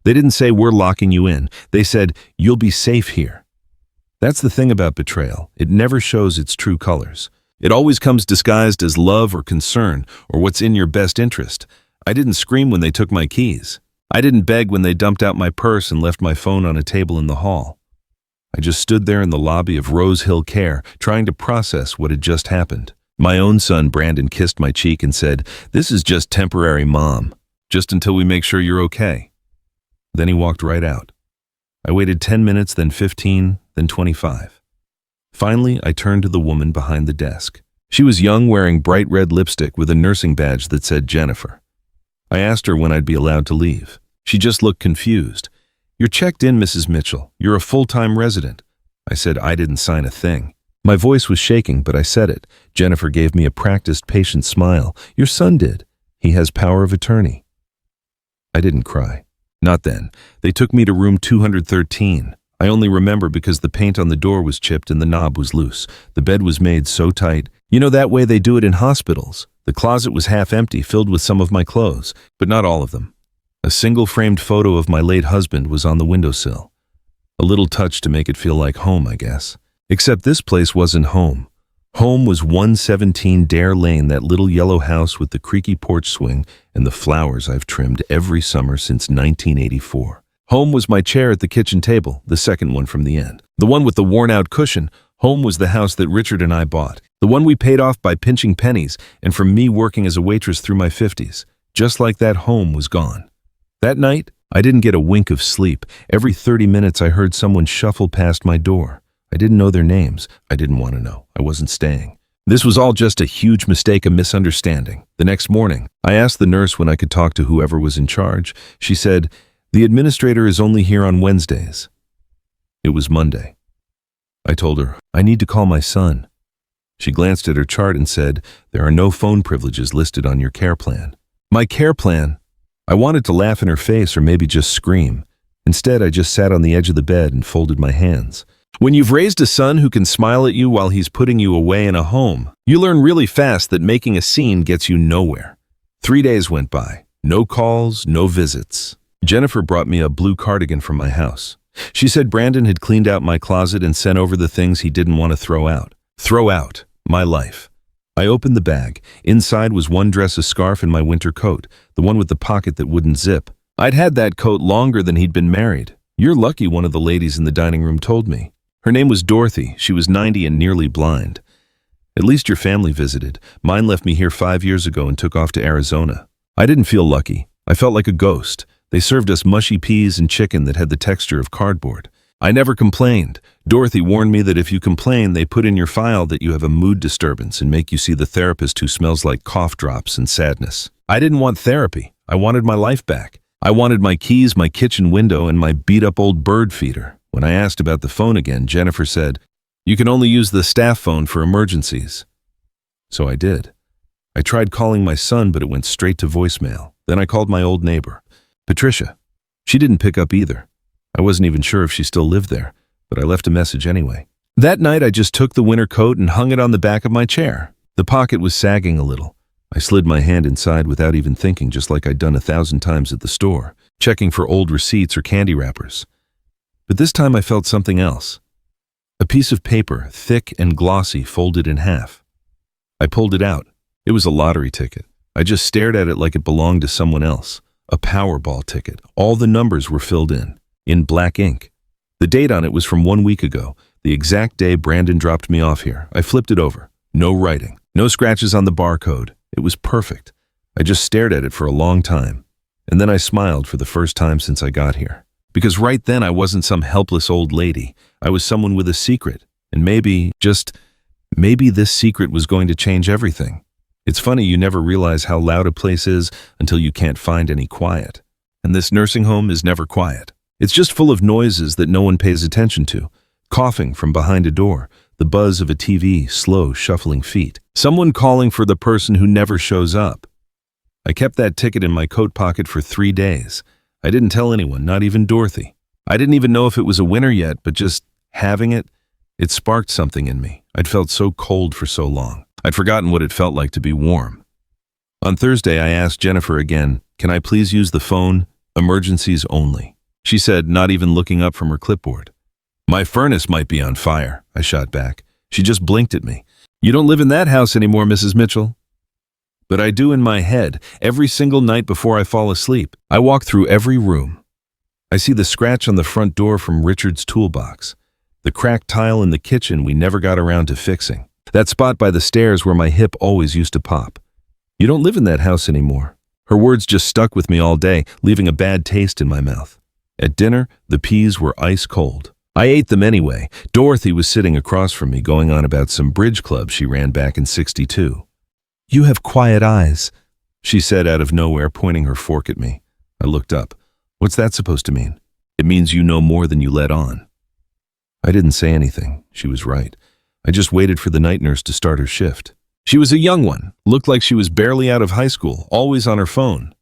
They didn't say, "We're locking you in." They said, "You'll be safe here." That's the thing about betrayal. It never shows its true colors. It always comes disguised as love or concern or what's in your best interest. I didn't scream when they took my keys. I didn't beg when they dumped out my purse and left my phone on a table in the hall. I just stood there in the lobby of Rose Hill Care, trying to process what had just happened. My own son, Brandon, kissed my cheek and said, "This is just temporary, Mom. Just until we make sure you're okay." Then he walked right out. I waited 10 minutes, then 15, then 25. Finally, I turned to the woman behind the desk. She was young, wearing bright red lipstick with a nursing badge that said Jennifer. I asked her when I'd be allowed to leave. She just looked confused. "You're checked in, Mrs. Mitchell. You're a full-time resident." I said I didn't sign a thing. My voice was shaking, but I said it. Jennifer gave me a practiced, patient smile. "Your son did. He has power of attorney." I didn't cry. Not then. They took me to room 213. I only remember because the paint on the door was chipped and the knob was loose. The bed was made so tight. You know that way they do it in hospitals. The closet was half empty, filled with some of my clothes, but not all of them. A single framed photo of my late husband was on the windowsill. A little touch to make it feel like home, I guess. Except this place wasn't home. Home was 117 Dare Lane, that little yellow house with the creaky porch swing and the flowers I've trimmed every summer since 1984. Home was my chair at the kitchen table, the second one from the end. The one with the worn-out cushion. Home was the house that Richard and I bought. The one we paid off by pinching pennies and from me working as a waitress through my 50s. Just like that, home was gone. That night, I didn't get a wink of sleep. Every 30 minutes I heard someone shuffle past my door. I didn't know their names. I didn't want to know. I wasn't staying. This was all just a huge mistake, a misunderstanding. The next morning, I asked the nurse when I could talk to whoever was in charge. She said, "The administrator is only here on Wednesdays." It was Monday. I told her, "I need to call my son." She glanced at her chart and said, "There are no phone privileges listed on your care plan." My care plan? I wanted to laugh in her face or maybe just scream. Instead, I just sat on the edge of the bed and folded my hands. When you've raised a son who can smile at you while he's putting you away in a home, you learn really fast that making a scene gets you nowhere. 3 days went by. No calls, no visits. Jennifer brought me a blue cardigan from my house. She said Brandon had cleaned out my closet and sent over the things he didn't want to throw out. Throw out. My life. I opened the bag. Inside was one dress, a scarf, and my winter coat, the one with the pocket that wouldn't zip. I'd had that coat longer than he'd been married. "You're lucky," one of the ladies in the dining room told me. Her name was Dorothy. She was 90 and nearly blind. "At least your family visited. Mine left me here 5 years ago and took off to Arizona." I didn't feel lucky. I felt like a ghost. They served us mushy peas and chicken that had the texture of cardboard. I never complained. Dorothy warned me that if you complain, they put in your file that you have a mood disturbance and make you see the therapist who smells like cough drops and sadness. I didn't want therapy. I wanted my life back. I wanted my keys, my kitchen window, and my beat-up old bird feeder. When I asked about the phone again, Jennifer said, "You can only use the staff phone for emergencies." So I did. I tried calling my son, but it went straight to voicemail. Then I called my old neighbor, Patricia. She didn't pick up either. I wasn't even sure if she still lived there, but I left a message anyway. That night, I just took the winter coat and hung it on the back of my chair. The pocket was sagging a little. I slid my hand inside without even thinking, just like I'd done 1,000 times at the store, checking for old receipts or candy wrappers. But this time I felt something else. A piece of paper, thick and glossy, folded in half. I pulled it out. It was a lottery ticket. I just stared at it like it belonged to someone else. A Powerball ticket. All the numbers were filled in black ink. The date on it was from 1 week ago, the exact day Brandon dropped me off here. I flipped it over. No writing. No scratches on the barcode. It was perfect. I just stared at it for a long time. And then I smiled for the first time since I got here. Because right then I wasn't some helpless old lady. I was someone with a secret. And maybe this secret was going to change everything. It's funny, you never realize how loud a place is until you can't find any quiet. And this nursing home is never quiet. It's just full of noises that no one pays attention to. Coughing from behind a door, the buzz of a TV, slow, shuffling feet. Someone calling for the person who never shows up. I kept that ticket in my coat pocket for 3 days. I didn't tell anyone, not even Dorothy. I didn't even know if it was a winner yet, but just having it sparked something in me. I'd felt so cold for so long. I'd forgotten what it felt like to be warm. On Thursday, I asked Jennifer again, "Can I please use the phone? Emergencies only." she said, not even looking up from her clipboard. My furnace might be on fire, I shot back. She just blinked at me. You don't live in that house anymore, Mrs. Mitchell. But I do in my head, every single night before I fall asleep. I walk through every room. I see the scratch on the front door from Richard's toolbox, the cracked tile in the kitchen we never got around to fixing, that spot by the stairs where my hip always used to pop. You don't live in that house anymore. Her words just stuck with me all day, leaving a bad taste in my mouth. At dinner, the peas were ice cold. I ate them anyway. Dorothy was sitting across from me going on about some bridge club she ran back in '62. You have quiet eyes, she said out of nowhere, pointing her fork at me. I looked up. What's that supposed to mean? It means you know more than you let on. I didn't say anything. She was right. I just waited for the night nurse to start her shift. She was a young one, looked like she was barely out of high school, always on her phone.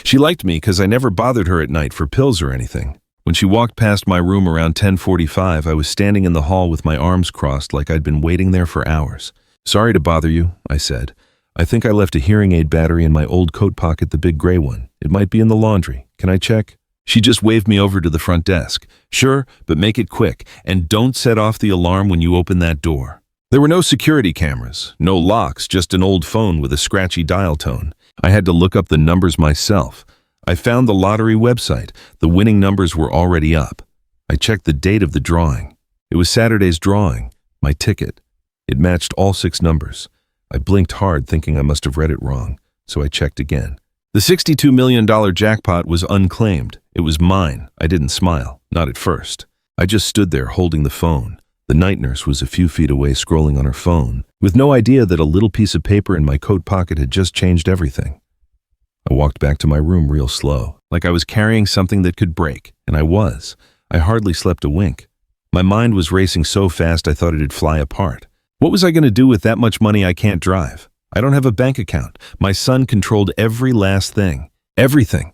She liked me because I never bothered her at night for pills or anything. When she walked past my room around 10:45, I was standing in the hall with my arms crossed like I'd been waiting there for hours. Sorry to bother you, I said. I think I left a hearing aid battery in my old coat pocket, the big gray one. It might be in the laundry. Can I check? She just waved me over to the front desk. Sure, but make it quick, and don't set off the alarm when you open that door. There were no security cameras, no locks, just an old phone with a scratchy dial tone. I had to look up the numbers myself. I found the lottery website. The winning numbers were already up. I checked the date of the drawing. It was Saturday's drawing, my ticket. It matched all 6 numbers. I blinked hard, thinking I must have read it wrong, so I checked again. The $62 million jackpot was unclaimed. It was mine. I didn't smile, not at first. I just stood there holding the phone. The night nurse was a few feet away scrolling on her phone, with no idea that a little piece of paper in my coat pocket had just changed everything. I walked back to my room real slow, like I was carrying something that could break, and I was. I hardly slept a wink. My mind was racing so fast I thought it'd fly apart. What was I going to do with that much money I can't drive? I don't have a bank account. My son controlled every last thing. Everything.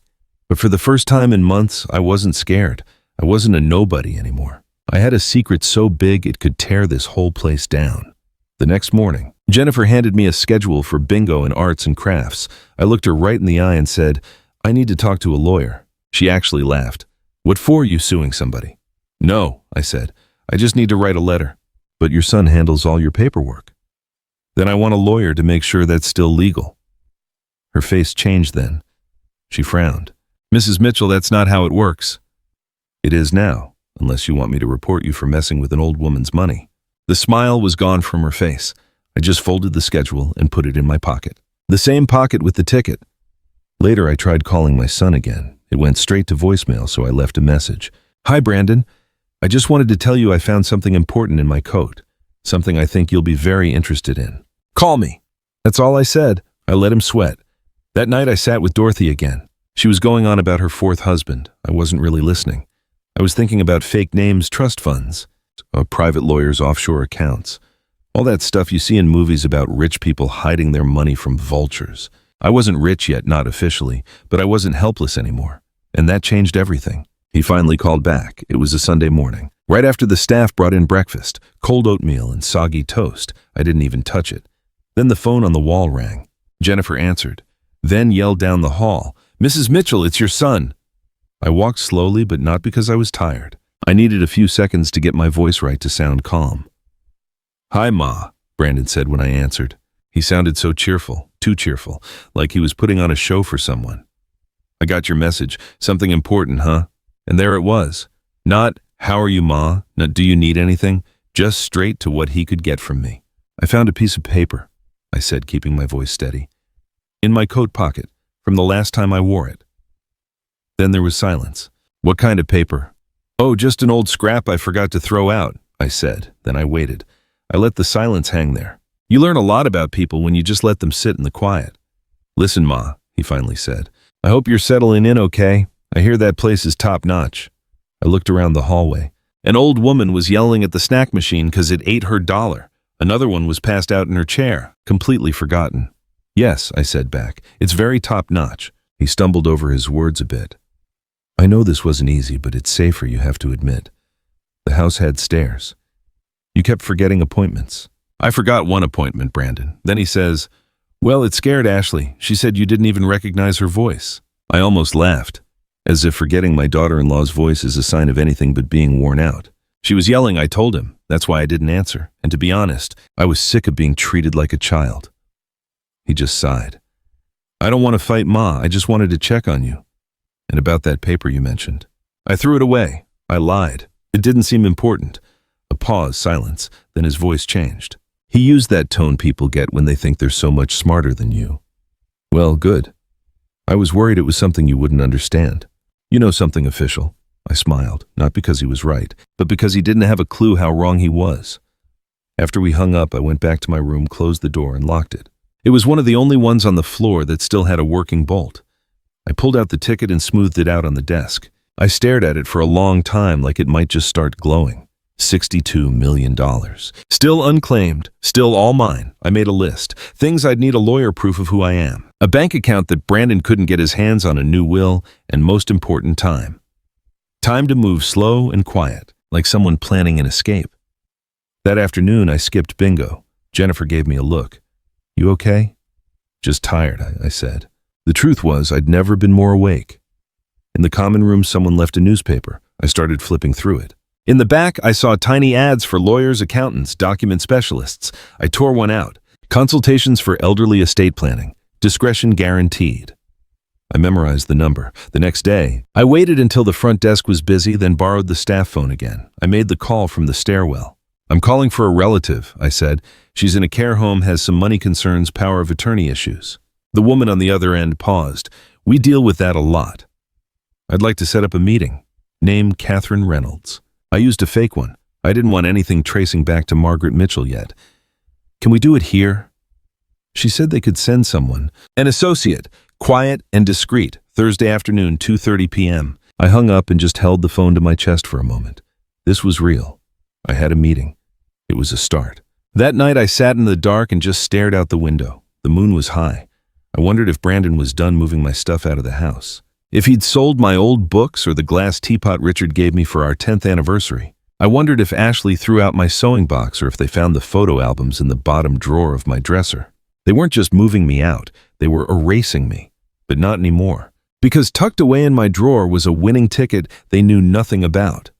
But for the first time in months, I wasn't scared. I wasn't a nobody anymore. I had a secret so big it could tear this whole place down. The next morning, Jennifer handed me a schedule for bingo and arts and crafts. I looked her right in the eye and said, I need to talk to a lawyer. She actually laughed. What for, are you suing somebody? No, I said. I just need to write a letter. But your son handles all your paperwork. Then I want a lawyer to make sure that's still legal. Her face changed then. She frowned. Mrs. Mitchell, that's not how it works. It is now, unless you want me to report you for messing with an old woman's money. The smile was gone from her face. I just folded the schedule and put it in my pocket. The same pocket with the ticket. Later, I tried calling my son again. It went straight to voicemail, so I left a message. Hi, Brandon. I just wanted to tell you I found something important in my coat. Something I think you'll be very interested in. Call me. That's all I said. I let him sweat. That night, I sat with Dorothy again. She was going on about her 4th husband. I wasn't really listening. I was thinking about fake names, trust funds, private lawyers' offshore accounts, all that stuff you see in movies about rich people hiding their money from vultures. I wasn't rich yet, not officially, but I wasn't helpless anymore, and that changed everything. He finally called back. It was a Sunday morning, right after the staff brought in breakfast, cold oatmeal and soggy toast. I didn't even touch it. Then the phone on the wall rang. Jennifer answered, then yelled down the hall, Mrs. Mitchell, it's your son. I walked slowly, but not because I was tired. I needed a few seconds to get my voice right to sound calm. Hi, Ma, Brandon said when I answered. He sounded so cheerful, too cheerful, like he was putting on a show for someone. I got your message. Something important, huh? And there it was. Not, how are you, Ma? Not, do you need anything? Just straight to what he could get from me. I found a piece of paper, I said, keeping my voice steady. In my coat pocket, from the last time I wore it. Then there was silence. What kind of paper? Oh, just an old scrap I forgot to throw out, I said. Then I waited. I let the silence hang there. You learn a lot about people when you just let them sit in the quiet. Listen, Ma, he finally said. I hope you're settling in okay. I hear that place is top-notch. I looked around the hallway. An old woman was yelling at the snack machine because it ate her dollar. Another one was passed out in her chair, completely forgotten. Yes, I said back. It's very top-notch. He stumbled over his words a bit. I know this wasn't easy, but it's safer, you have to admit. The house had stairs. You kept forgetting appointments. I forgot one appointment, Brandon. Then he says, well, it scared Ashley. She said you didn't even recognize her voice. I almost laughed. as if forgetting my daughter-in-law's voice is a sign of anything but being worn out. She was yelling, I told him. That's why I didn't answer. And to be honest, I was sick of being treated like a child. He just sighed. I don't want to fight Ma, I just wanted to check on you. And about that paper you mentioned. I threw it away. I lied. It didn't seem important. A pause, silence, then his voice changed. He used that tone people get when they think they're so much smarter than you. Well, good. I was worried it was something you wouldn't understand. You know something official. I smiled, not because he was right, but because he didn't have a clue how wrong he was. After we hung up, I went back to my room, closed the door, and locked it. It was one of the only ones on the floor that still had a working bolt. I pulled out the ticket and smoothed it out on the desk. I stared at it for a long time like it might just start glowing. $62 million. Still unclaimed, still all mine. I made a list. Things I'd need a lawyer proof of who I am. A bank account that Brandon couldn't get his hands on, a new will, and most important, time. Time to move slow and quiet, like someone planning an escape. That afternoon, I skipped bingo. Jennifer gave me a look. You okay? Just tired, I said. The truth was, I'd never been more awake. In the common room, someone left a newspaper. I started flipping through it. In the back, I saw tiny ads for lawyers, accountants, document specialists. I tore one out. Consultations for elderly estate planning. Discretion guaranteed. I memorized the number. The next day, I waited until the front desk was busy, then borrowed the staff phone again. I made the call from the stairwell. I'm calling for a relative, I said. She's in a care home, has some money concerns, power of attorney issues. The woman on the other end paused. We deal with that a lot. I'd like to set up a meeting. Name Catherine Reynolds. I used a fake one. I didn't want anything tracing back to Margaret Mitchell yet. Can we do it here? She said they could send someone. An associate, quiet and discreet, Thursday afternoon, 2:30 p.m. I hung up and just held the phone to my chest for a moment. This was real. I had a meeting. It was a start. That night I sat in the dark and just stared out the window. The moon was high. I wondered if Brandon was done moving my stuff out of the house. If he'd sold my old books or the glass teapot Richard gave me for our 10th anniversary. I wondered if Ashley threw out my sewing box or if they found the photo albums in the bottom drawer of my dresser. They weren't just moving me out, they were erasing me. But not anymore. Because tucked away in my drawer was a winning ticket they knew nothing about.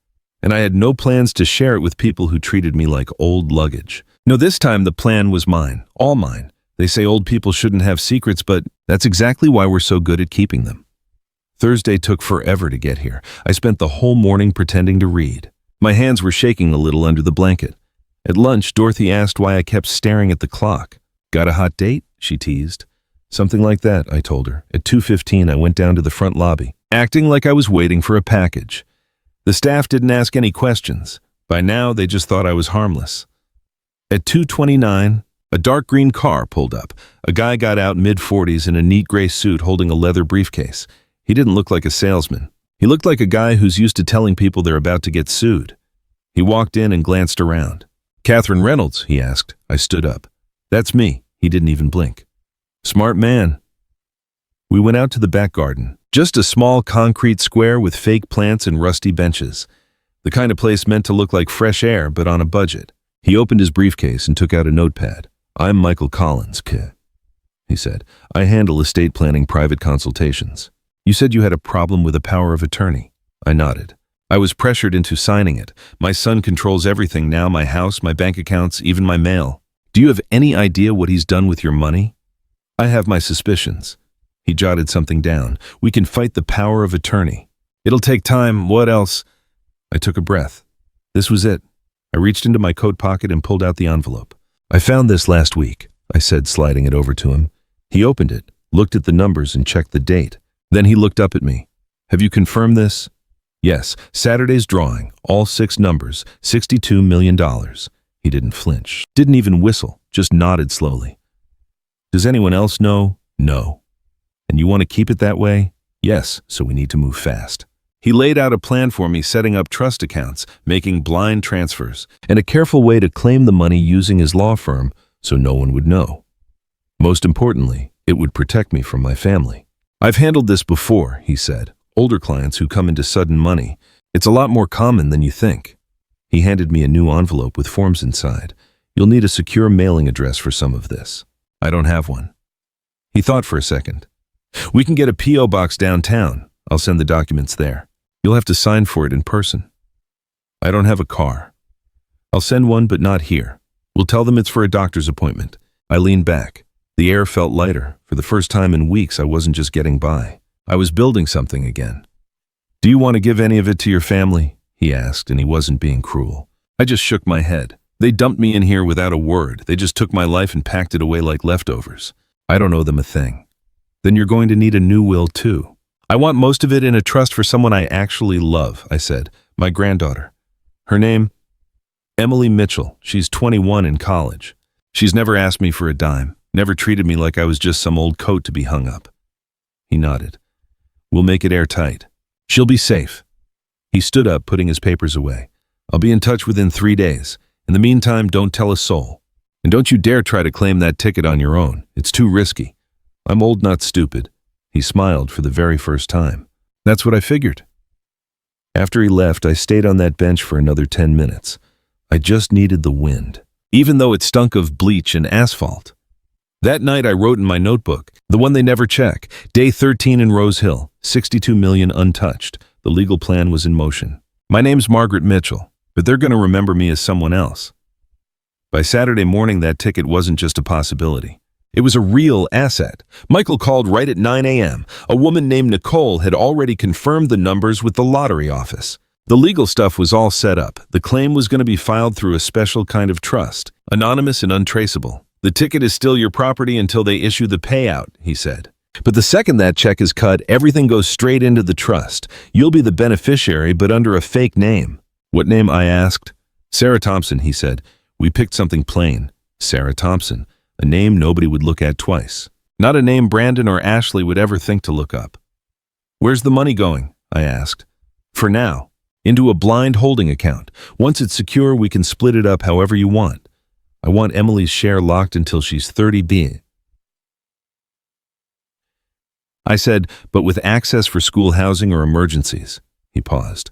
And I had no plans to share it with people who treated me like old luggage. No, this time the plan was mine, all mine. They say old people shouldn't have secrets, but that's exactly why we're so good at keeping them. Thursday took forever to get here. I spent the whole morning pretending to read. My hands were shaking a little under the blanket. At lunch, Dorothy asked why I kept staring at the clock. Got a hot date? She teased. Something like that, I told her. At 2:15, I went down to the front lobby, acting like I was waiting for a package. The staff didn't ask any questions. By now, they just thought I was harmless. At 2:29, a dark green car pulled up. A guy got out, mid-40s, in a neat gray suit holding a leather briefcase. He didn't look like a salesman. He looked like a guy who's used to telling people they're about to get sued. He walked in and glanced around. Catherine Reynolds, he asked. I stood up. That's me. He didn't even blink. Smart man. We went out to the back garden. Just a small concrete square with fake plants and rusty benches. The kind of place meant to look like fresh air, but on a budget. He opened his briefcase and took out a notepad. I'm Michael Collins, he said. I handle estate planning private consultations. You said you had a problem with a power of attorney. I nodded. I was pressured into signing it. My son controls everything now, my house, my bank accounts, even my mail. Do you have any idea what he's done with your money? I have my suspicions. He jotted something down. We can fight the power of attorney. It'll take time. What else? I took a breath. This was it. I reached into my coat pocket and pulled out the envelope. I found this last week, I said, sliding it over to him. He opened it, looked at the numbers, and checked the date. Then he looked up at me. Have you confirmed this? Yes, Saturday's drawing, all 6 numbers, $62 million. He didn't flinch, didn't even whistle, just nodded slowly. Does anyone else know? No. And you want to keep it that way? Yes, so we need to move fast. He laid out a plan for me, setting up trust accounts, making blind transfers, and a careful way to claim the money using his law firm so no one would know. Most importantly, it would protect me from my family. I've handled this before, he said. Older clients who come into sudden money. It's a lot more common than you think. He handed me a new envelope with forms inside. You'll need a secure mailing address for some of this. I don't have one. He thought for a second. We can get a P.O. box downtown. I'll send the documents there. You'll have to sign for it in person. I don't have a car. I'll send one, but not here. We'll tell them it's for a doctor's appointment. I leaned back. The air felt lighter. For the first time in weeks, I wasn't just getting by. I was building something again. Do you want to give any of it to your family? He asked, and he wasn't being cruel. I just shook my head. They dumped me in here without a word. They just took my life and packed it away like leftovers. I don't owe them a thing. Then you're going to need a new will too. I want most of it in a trust for someone I actually love, I said. My granddaughter. Her name? Emily Mitchell. She's 21 in college. She's never asked me for a dime, never treated me like I was just some old coat to be hung up. He nodded. We'll make it airtight. She'll be safe. He stood up, putting his papers away. I'll be in touch within 3 days. In the meantime, don't tell a soul. And don't you dare try to claim that ticket on your own. It's too risky. I'm old, not stupid. He smiled for the very first time. That's what I figured. After he left, I stayed on that bench for another 10 minutes. I just needed the wind, even though it stunk of bleach and asphalt. That night I wrote in my notebook, the one they never check, day 13 in Rose Hill, 62 million untouched. The legal plan was in motion. My name's Margaret Mitchell, but they're going to remember me as someone else. By Saturday morning, that ticket wasn't just a possibility. It was a real asset. Michael called right at 9 a.m. A woman named Nicole had already confirmed the numbers with the lottery office. The legal stuff was all set up. The claim was going to be filed through a special kind of trust, anonymous and untraceable. The ticket is still your property until they issue the payout, he said. But the second that check is cut, everything goes straight into the trust. You'll be the beneficiary, but under a fake name. What name? I asked. Sarah Thompson, he said. We picked something plain. Sarah Thompson. A name nobody would look at twice. Not a name Brandon or Ashley would ever think to look up. Where's the money going? I asked. For now. Into a blind holding account. Once it's secure, we can split it up however you want. I want Emily's share locked until she's 30B. I said, but with access for school housing or emergencies. He paused.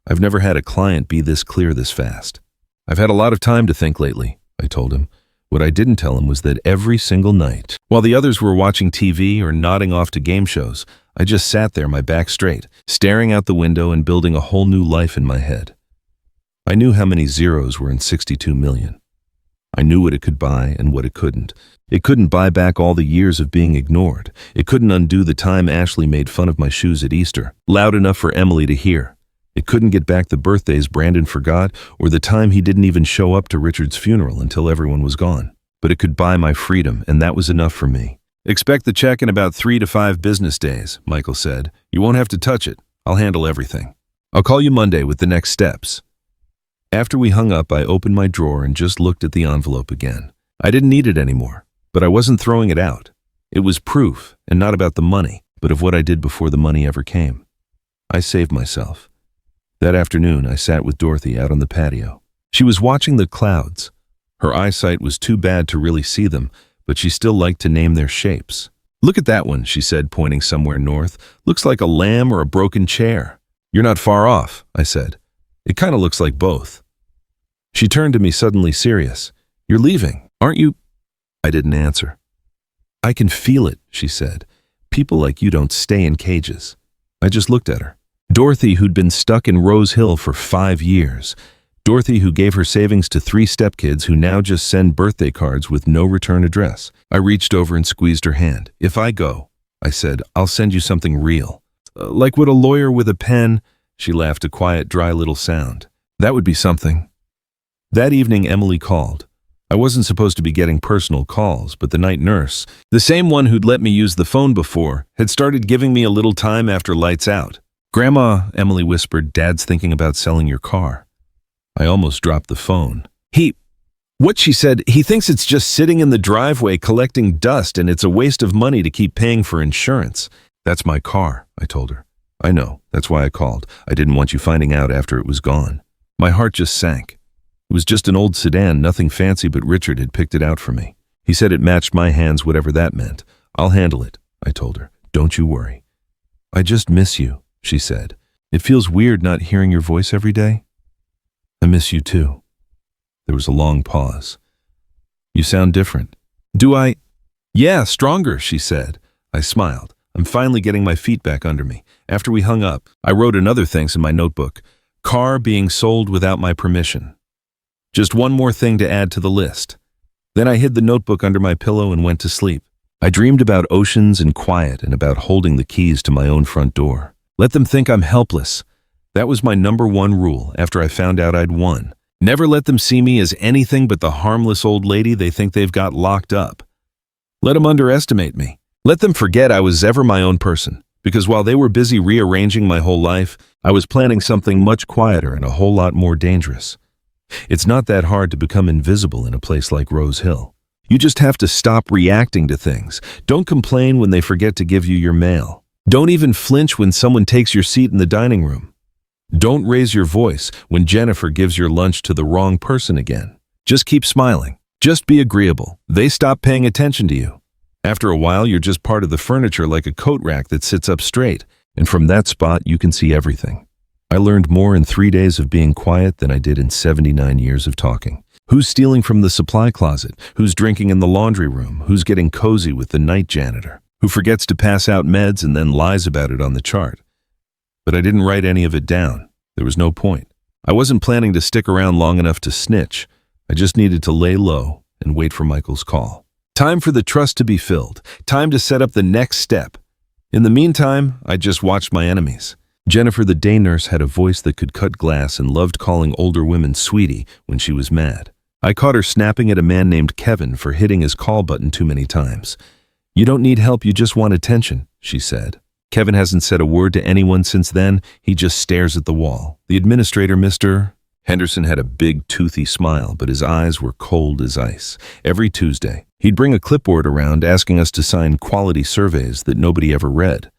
I've never had a client be this clear this fast. I've had a lot of time to think lately, I told him. What I didn't tell him was that every single night, while the others were watching TV or nodding off to game shows, I just sat there, my back straight, staring out the window and building a whole new life in my head. I knew how many zeros were in 62 million. I knew what it could buy and what it couldn't. It couldn't buy back all the years of being ignored. It couldn't undo the time Ashley made fun of my shoes at Easter, loud enough for Emily to hear. It couldn't get back the birthdays Brandon forgot or the time he didn't even show up to Richard's funeral until everyone was gone. But it could buy my freedom, and that was enough for me. Expect the check in about 3 to 5 business days, Michael said. You won't have to touch it. I'll handle everything. I'll call you Monday with the next steps. After we hung up, I opened my drawer and just looked at the envelope again. I didn't need it anymore, but I wasn't throwing it out. It was proof, and not about the money, but of what I did before the money ever came. I saved myself. That afternoon, I sat with Dorothy out on the patio. She was watching the clouds. Her eyesight was too bad to really see them, but she still liked to name their shapes. Look at that one, she said, pointing somewhere north. Looks like a lamb or a broken chair. You're not far off, I said. It kind of looks like both. She turned to me suddenly serious. You're leaving, aren't you? I didn't answer. I can feel it, she said. People like you don't stay in cages. I just looked at her. Dorothy, who'd been stuck in Rose Hill for 5 years. Dorothy, who gave her savings to 3 stepkids who now just send birthday cards with no return address. I reached over and squeezed her hand. If I go, I said, I'll send you something real. Like what a lawyer with a pen, she laughed, a quiet, dry little sound. That would be something. That evening, Emily called. I wasn't supposed to be getting personal calls, but the night nurse, the same one who'd let me use the phone before, had started giving me a little time after lights out. Grandma, Emily whispered, Dad's thinking about selling your car. I almost dropped the phone. What she said, he thinks it's just sitting in the driveway collecting dust and it's a waste of money to keep paying for insurance. That's my car, I told her. I know, that's why I called. I didn't want you finding out after it was gone. My heart just sank. It was just an old sedan, nothing fancy, but Richard had picked it out for me. He said it matched my hands, whatever that meant. I'll handle it, I told her. Don't you worry. I just miss you, she said. It feels weird not hearing your voice every day. I miss you too. There was a long pause. You sound different. Do I? Yeah, stronger, she said. I smiled. I'm finally getting my feet back under me. After we hung up, I wrote another thanks in my notebook. Car being sold without my permission. Just one more thing to add to the list. Then I hid the notebook under my pillow and went to sleep. I dreamed about oceans and quiet and about holding the keys to my own front door. Let them think I'm helpless. That was my #1 rule after I found out I'd won. Never let them see me as anything but the harmless old lady they think they've got locked up. Let them underestimate me. Let them forget I was ever my own person. Because while they were busy rearranging my whole life, I was planning something much quieter and a whole lot more dangerous. It's not that hard to become invisible in a place like Rose Hill. You just have to stop reacting to things. Don't complain when they forget to give you your mail. Don't even flinch when someone takes your seat in the dining room. Don't raise your voice when Jennifer gives your lunch to the wrong person again. Just keep smiling. Just be agreeable. They stop paying attention to you. After a while, you're just part of the furniture like a coat rack that sits up straight. And from that spot, you can see everything. I learned more in 3 days of being quiet than I did in 79 years of talking. Who's stealing from the supply closet? Who's drinking in the laundry room? Who's getting cozy with the night janitor? Who forgets to pass out meds and then lies about it on the chart? But I didn't write any of it down. There was no point. I wasn't planning to stick around long enough to snitch. I just needed to lay low and wait for Michael's call. Time for the trust to be filled. Time to set up the next step. In the meantime, I just watched my enemies. Jennifer, the day nurse, had a voice that could cut glass and loved calling older women sweetie when she was mad. I caught her snapping at a man named Kevin for hitting his call button too many times. "You don't need help, you just want attention," she said. Kevin hasn't said a word to anyone since then. He just stares at the wall. The administrator, Mr. Henderson, had a big, toothy smile, but his eyes were cold as ice. Every Tuesday, he'd bring a clipboard around asking us to sign quality surveys that nobody ever read.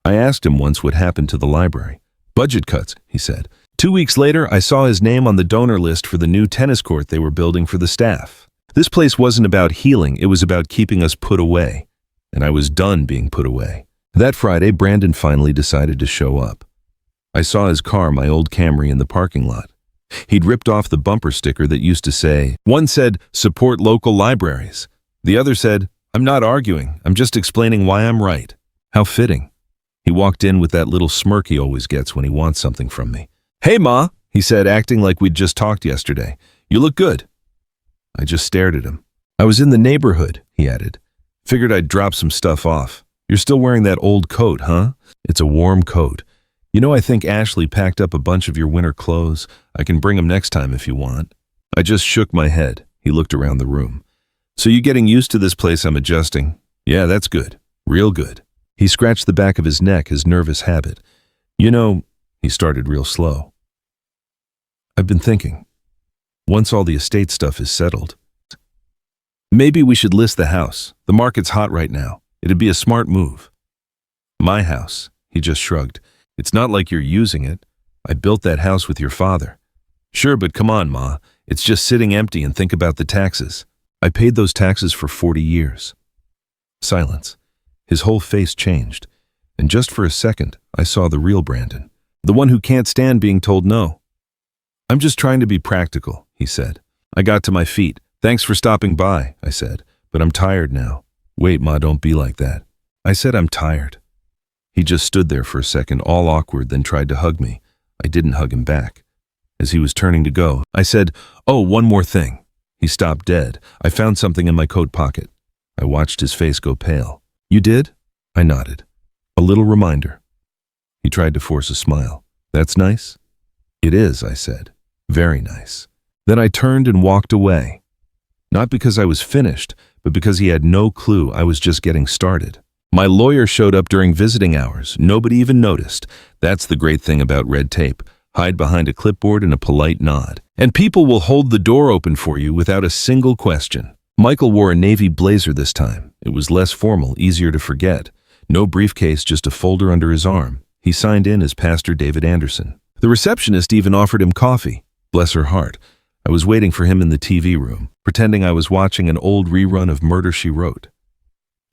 I asked him once what happened to the library. "Budget cuts," he said. 2 weeks later, I saw his name on the donor list for the new tennis court they were building for the staff. This place wasn't about healing, it was about keeping us put away. And I was done being put away. That Friday, Brandon finally decided to show up. I saw his car, my old Camry, in the parking lot. He'd ripped off the bumper sticker that used to say, one said, "Support local libraries." The other said, "I'm not arguing, I'm just explaining why I'm right." How fitting. He walked in with that little smirk he always gets when he wants something from me. "Hey, Ma," he said, acting like we'd just talked yesterday. "You look good." I just stared at him. "I was in the neighborhood," he added. "Figured I'd drop some stuff off. You're still wearing that old coat, huh?" "It's a warm coat. You know, I think Ashley packed up a bunch of your winter clothes. I can bring them next time if you want." I just shook my head. He looked around the room. "So you getting used to this place I'm adjusting?" "Yeah, that's good. Real good." He scratched the back of his neck, his nervous habit. "You know," he started real slow, "I've been thinking. Once all the estate stuff is settled, maybe we should list the house. The market's hot right now. It'd be a smart move." "My house," he just shrugged. "It's not like you're using it. I built that house with your father." "Sure, but come on, Ma. It's just sitting empty, and think about the taxes." "I paid those taxes for 40 years. Silence. His whole face changed, and just for a second, I saw the real Brandon, the one who can't stand being told no. "I'm just trying to be practical," he said. I got to my feet. "Thanks for stopping by," I said, "but I'm tired now." "Wait, Ma, don't be like that." I said I'm tired. He just stood there for a second, all awkward, then tried to hug me. I didn't hug him back. As he was turning to go, I said, "Oh, one more thing." He stopped dead. I found something in my coat pocket. I watched his face go pale. "You did?" I nodded. "A little reminder." He tried to force a smile. "That's nice?" "It is," I said. "Very nice." Then I turned and walked away. Not because I was finished, but because he had no clue I was just getting started. My lawyer showed up during visiting hours. Nobody even noticed. That's the great thing about red tape. Hide behind a clipboard and a polite nod. And people will hold the door open for you without a single question. Michael wore a navy blazer this time. It was less formal, easier to forget. No briefcase, just a folder under his arm. He signed in as Pastor David Anderson. The receptionist even offered him coffee. Bless her heart. I was waiting for him in the TV room, pretending I was watching an old rerun of Murder, She Wrote.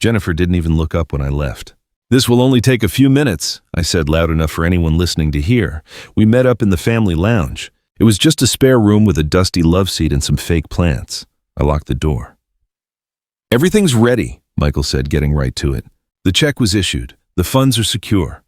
Jennifer didn't even look up when I left. "This will only take a few minutes," I said loud enough for anyone listening to hear. We met up in the family lounge. It was just a spare room with a dusty love seat and some fake plants. I locked the door. "Everything's ready," Michael said, getting right to it. The check was issued. The funds are secure.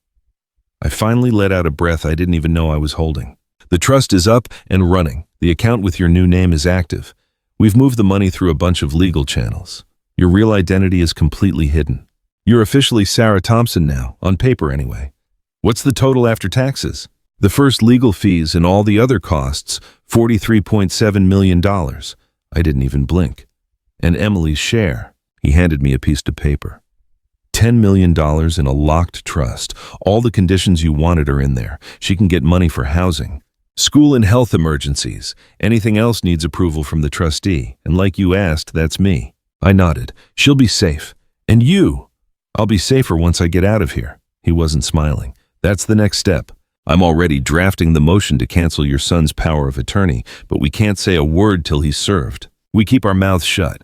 I finally let out a breath I didn't even know I was holding. The trust is up and running. The account with your new name is active. We've moved the money through a bunch of legal channels. Your real identity is completely hidden. You're officially Sarah Thompson now, on paper anyway. What's the total after taxes? The first legal fees and all the other costs, $43.7 million. I didn't even blink. And Emily's share. He handed me a piece of paper. $10 million in a locked trust. All the conditions you wanted are in there. She can get money for housing, school and health emergencies. Anything else needs approval from the trustee. And like you asked, that's me. I nodded. She'll be safe. And you? I'll be safer once I get out of here. He wasn't smiling. That's the next step. I'm already drafting the motion to cancel your son's power of attorney, but we can't say a word till he's served. We keep our mouths shut.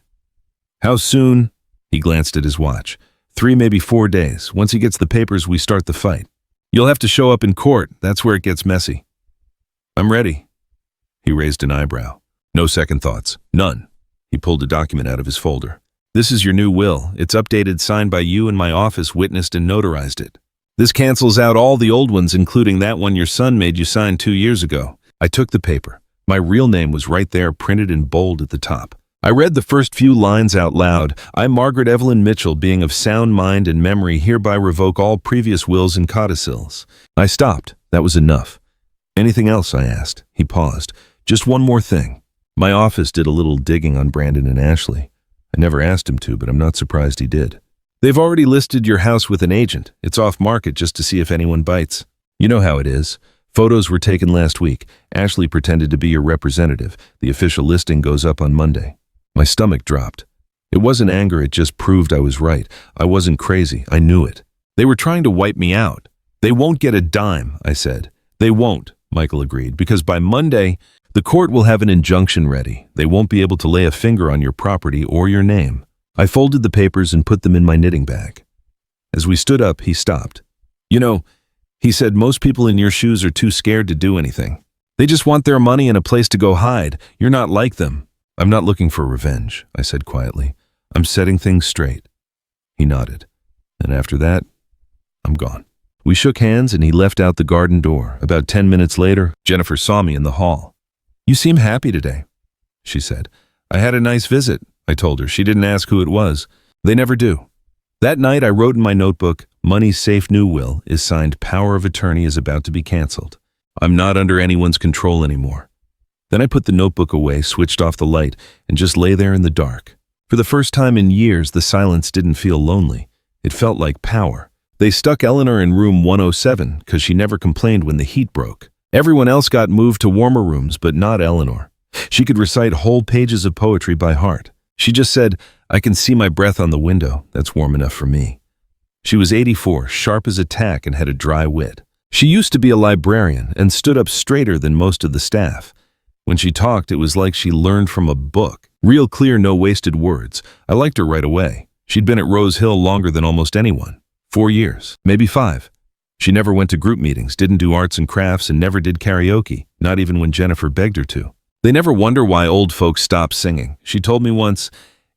How soon? He glanced at his watch. 3, maybe 4 days. Once he gets the papers, we start the fight. You'll have to show up in court. That's where it gets messy. I'm ready. He raised an eyebrow. No second thoughts. None. He pulled a document out of his folder. This is your new will. It's updated, signed by you, and my office witnessed and notarized it. This cancels out all the old ones, including that one your son made you sign 2 years ago. I took the paper. My real name was right there, printed in bold at the top. I read the first few lines out loud. I, Margaret Evelyn Mitchell, being of sound mind and memory, hereby revoke all previous wills and codicils. I stopped. That was enough. Anything else? I asked. He paused. Just one more thing. My office did a little digging on Brandon and Ashley. I never asked him to, but I'm not surprised he did. They've already listed your house with an agent. It's off market just to see if anyone bites. You know how it is. Photos were taken last week. Ashley pretended to be your representative. The official listing goes up on Monday. My stomach dropped. It wasn't anger, it just proved I was right. I wasn't crazy, I knew it. They were trying to wipe me out. They won't get a dime, I said. They won't, Michael agreed, because by Monday, the court will have an injunction ready. They won't be able to lay a finger on your property or your name. I folded the papers and put them in my knitting bag. As we stood up, he stopped. You know, he said, most people in your shoes are too scared to do anything. They just want their money and a place to go hide. You're not like them. I'm not looking for revenge, I said quietly. I'm setting things straight. He nodded. And after that, I'm gone. We shook hands and he left out the garden door. About 10 minutes later, Jennifer saw me in the hall. You seem happy today, she said. I had a nice visit, I told her. She didn't ask who it was. They never do. That night I wrote in my notebook, Money's safe new will is signed power of attorney is about to be canceled. I'm not under anyone's control anymore. Then I put the notebook away, switched off the light, and just lay there in the dark. For the first time in years, the silence didn't feel lonely. It felt like power. They stuck Eleanor in room 107 because she never complained when the heat broke. Everyone else got moved to warmer rooms, but not Eleanor. She could recite whole pages of poetry by heart. She just said, I can see my breath on the window. That's warm enough for me. She was 84, sharp as a tack, and had a dry wit. She used to be a librarian and stood up straighter than most of the staff. When she talked, it was like she learned from a book. Real clear, no wasted words. I liked her right away. She'd been at Rose Hill longer than almost anyone. 4 years, maybe 5. She never went to group meetings, didn't do arts and crafts, and never did karaoke, not even when Jennifer begged her to. They never wonder why old folks stop singing. She told me once,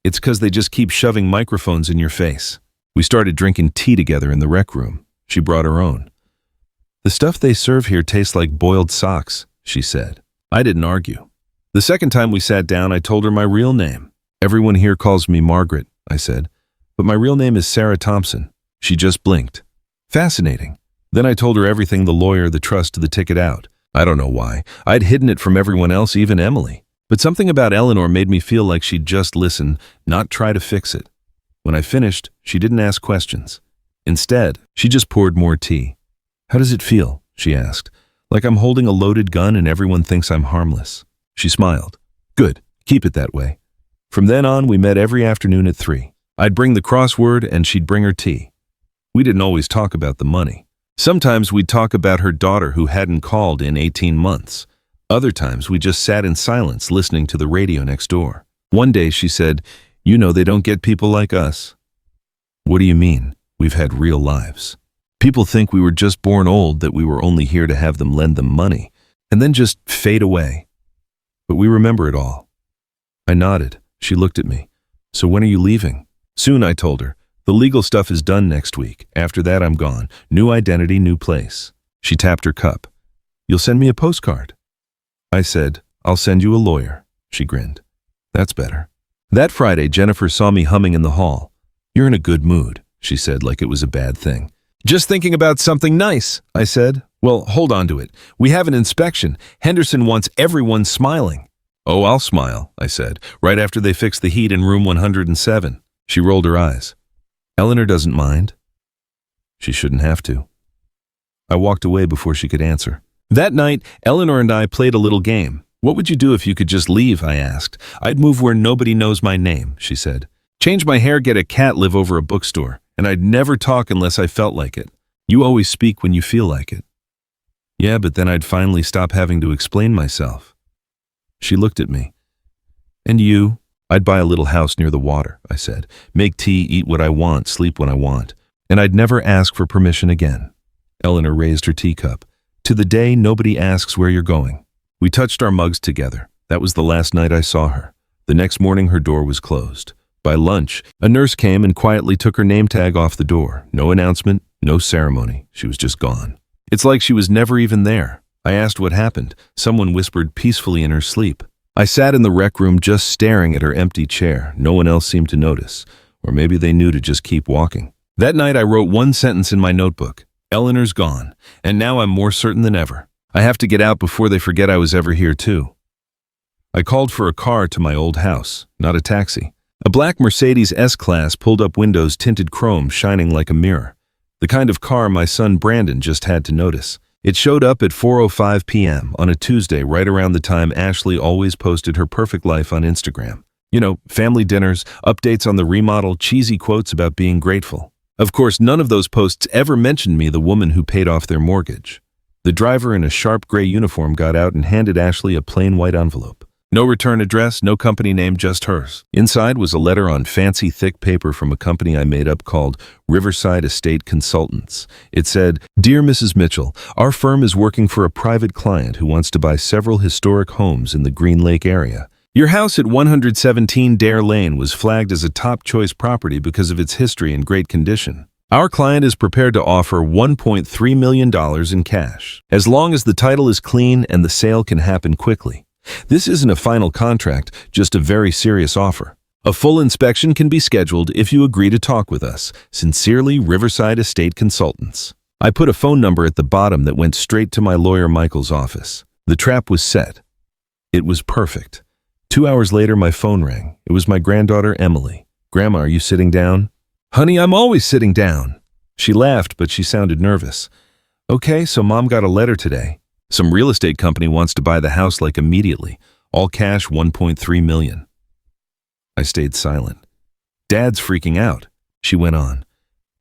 it's because they just keep shoving microphones in your face. We started drinking tea together in the rec room. She brought her own. The stuff they serve here tastes like boiled socks, she said. I didn't argue. The second time we sat down, I told her my real name. Everyone here calls me Margaret, I said, but my real name is Sarah Thompson. She just blinked. Fascinating. Then I told her everything, the lawyer, the trust, the ticket out. I don't know why. I'd hidden it from everyone else, even Emily. But something about Eleanor made me feel like she'd just listen, not try to fix it. When I finished, she didn't ask questions. Instead, she just poured more tea. How does it feel? She asked. Like I'm holding a loaded gun and everyone thinks I'm harmless. She smiled. Good. Keep it that way. From then on, we met every afternoon at 3. I'd bring the crossword and she'd bring her tea. We didn't always talk about the money. Sometimes we'd talk about her daughter who hadn't called in 18 months. Other times we just sat in silence listening to the radio next door. One day she said, you know they don't get people like us. What do you mean? We've had real lives. People think we were just born old, that we were only here to have them lend them money, and then just fade away. But we remember it all. I nodded. She looked at me. So when are you leaving? Soon, I told her. The legal stuff is done next week. After that, I'm gone. New identity, new place. She tapped her cup. You'll send me a postcard? I said, I'll send you a lawyer. She grinned. That's better. That Friday, Jennifer saw me humming in the hall. You're in a good mood, she said like it was a bad thing. Just thinking about something nice, I said. Well, hold on to it. We have an inspection. Henderson wants everyone smiling. Oh, I'll smile, I said, right after they fix the heat in room 107. She rolled her eyes. Eleanor doesn't mind. She shouldn't have to. I walked away before she could answer. That night, Eleanor and I played a little game. What would you do if you could just leave, I asked. I'd move where nobody knows my name, she said. Change my hair, get a cat, live over a bookstore, and I'd never talk unless I felt like it. You always speak when you feel like it. Yeah, but then I'd finally stop having to explain myself. She looked at me. And you? I'd buy a little house near the water, I said. Make tea, eat what I want, sleep when I want. And I'd never ask for permission again. Eleanor raised her teacup. To the day nobody asks where you're going. We touched our mugs together. That was the last night I saw her. The next morning her door was closed. By lunch, a nurse came and quietly took her name tag off the door. No announcement, no ceremony. She was just gone. It's like she was never even there. I asked what happened. Someone whispered peacefully in her sleep. I sat in the rec room just staring at her empty chair. No one else seemed to notice. Or maybe they knew to just keep walking. That night I wrote one sentence in my notebook. Eleanor's gone, and now I'm more certain than ever. I have to get out before they forget I was ever here too. I called for a car to my old house, not a taxi. A black Mercedes S-Class pulled up, windows tinted chrome shining like a mirror. The kind of car my son Brandon just had to notice. It showed up at 4:05 p.m. on a Tuesday, right around the time Ashley always posted her perfect life on Instagram. You know, family dinners, updates on the remodel, cheesy quotes about being grateful. Of course, none of those posts ever mentioned me, the woman who paid off their mortgage. The driver in a sharp gray uniform got out and handed Ashley a plain white envelope. No return address, no company name, just hers. Inside was a letter on fancy thick paper from a company I made up called Riverside Estate Consultants. It said, Dear Mrs. Mitchell, our firm is working for a private client who wants to buy several historic homes in the Green Lake area. Your house at 117 Dare Lane was flagged as a top choice property because of its history and great condition. Our client is prepared to offer $1.3 million in cash, as long as the title is clean and the sale can happen quickly. This isn't a final contract, just a very serious offer. A full inspection can be scheduled if you agree to talk with us. Sincerely, Riverside Estate Consultants. I put a phone number at the bottom that went straight to my lawyer Michael's office. The trap was set. It was perfect. 2 hours later, my phone rang. It was my granddaughter, Emily. Grandma, are you sitting down? Honey, I'm always sitting down. She laughed, but she sounded nervous. Okay, so Mom got a letter today. Some real estate company wants to buy the house like immediately. All cash, $1.3 million. I stayed silent. Dad's freaking out, she went on.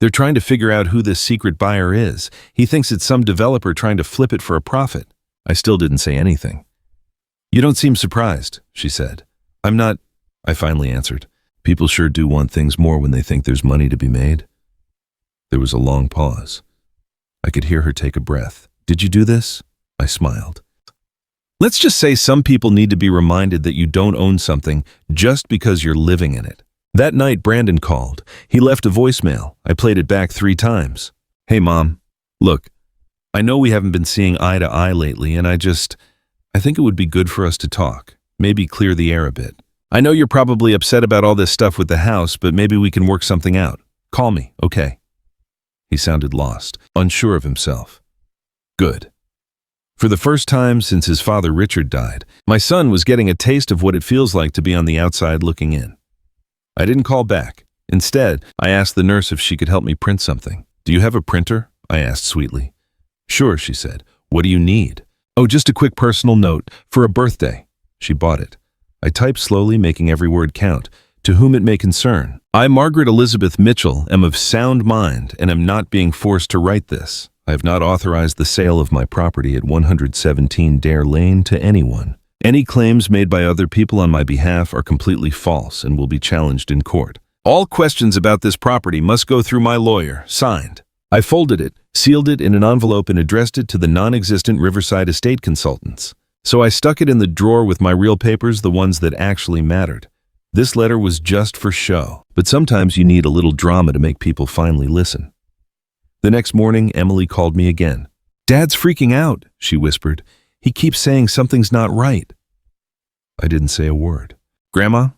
They're trying to figure out who this secret buyer is. He thinks it's some developer trying to flip it for a profit. I still didn't say anything. You don't seem surprised, she said. I'm not, I finally answered. People sure do want things more when they think there's money to be made. There was a long pause. I could hear her take a breath. Did you do this? I smiled. Let's just say some people need to be reminded that you don't own something just because you're living in it. That night, Brandon called. He left a voicemail. I played it back 3 times. Hey, Mom. Look, I know we haven't been seeing eye to eye lately, and I think it would be good for us to talk. Maybe clear the air a bit. I know you're probably upset about all this stuff with the house, but maybe we can work something out. Call me, okay? He sounded lost, unsure of himself. Good. For the first time since his father Richard died, my son was getting a taste of what it feels like to be on the outside looking in. I didn't call back. Instead, I asked the nurse if she could help me print something. Do you have a printer? I asked sweetly. Sure, she said. What do you need? Oh, just a quick personal note for a birthday. She bought it. I typed slowly, making every word count. To whom it may concern. I, Margaret Elizabeth Mitchell, am of sound mind and am not being forced to write this. I have not authorized the sale of my property at 117 Dare Lane to anyone. Any claims made by other people on my behalf are completely false and will be challenged in court. All questions about this property must go through my lawyer. Signed. I folded it, sealed it in an envelope, and addressed it to the non-existent Riverside Estate Consultants. So I stuck it in the drawer with my real papers, the ones that actually mattered. This letter was just for show, but sometimes you need a little drama to make people finally listen. The next morning, Emily called me again. "Dad's freaking out," she whispered. "He keeps saying something's not right." I didn't say a word. "Grandma?"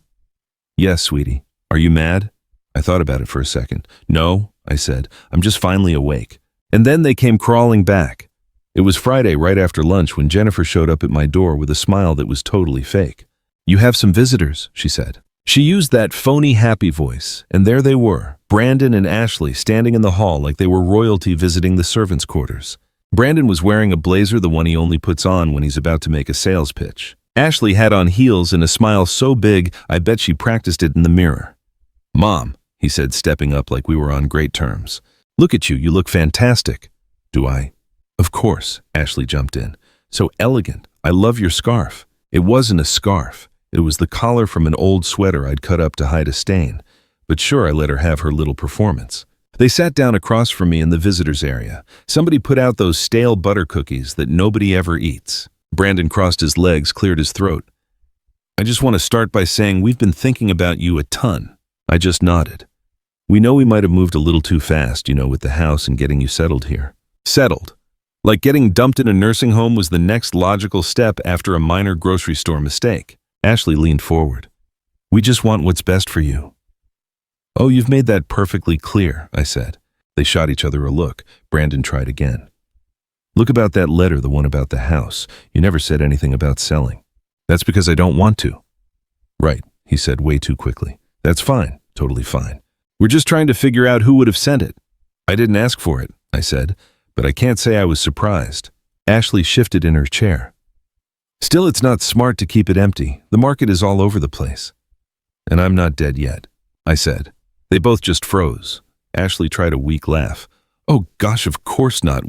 "Yes, sweetie. Are you mad?" I thought about it for a second. "No," I said. "I'm just finally awake." And then they came crawling back. It was Friday right after lunch when Jennifer showed up at my door with a smile that was totally fake. "You have some visitors," she said. She used that phony happy voice, and there they were, Brandon and Ashley standing in the hall like they were royalty visiting the servants' quarters. Brandon was wearing a blazer, the one he only puts on when he's about to make a sales pitch. Ashley had on heels and a smile so big I bet she practiced it in the mirror. "Mom," he said, stepping up like we were on great terms. "Look at you, you look fantastic." "Do I?" "Of course," Ashley jumped in. "So elegant. I love your scarf." It wasn't a scarf. It was the collar from an old sweater I'd cut up to hide a stain. But sure, I let her have her little performance. They sat down across from me in the visitors area. Somebody put out those stale butter cookies that nobody ever eats. Brandon crossed his legs, cleared his throat. "I just want to start by saying we've been thinking about you a ton." I just nodded. "We know we might have moved a little too fast, with the house and getting you settled here." Settled. Like getting dumped in a nursing home was the next logical step after a minor grocery store mistake. Ashley leaned forward. "We just want what's best for you." "Oh, you've made that perfectly clear," I said. They shot each other a look. Brandon tried again. "Look about that letter, the one about the house. You never said anything about selling." "That's because I don't want to." "Right," he said way too quickly. "That's fine, totally fine. We're just trying to figure out who would have sent it." "I didn't ask for it," I said, but I can't say I was surprised. Ashley shifted in her chair. "Still, it's not smart to keep it empty. The market is all over the place." "And I'm not dead yet," I said. They both just froze. Ashley tried a weak laugh. "Oh gosh, of course not.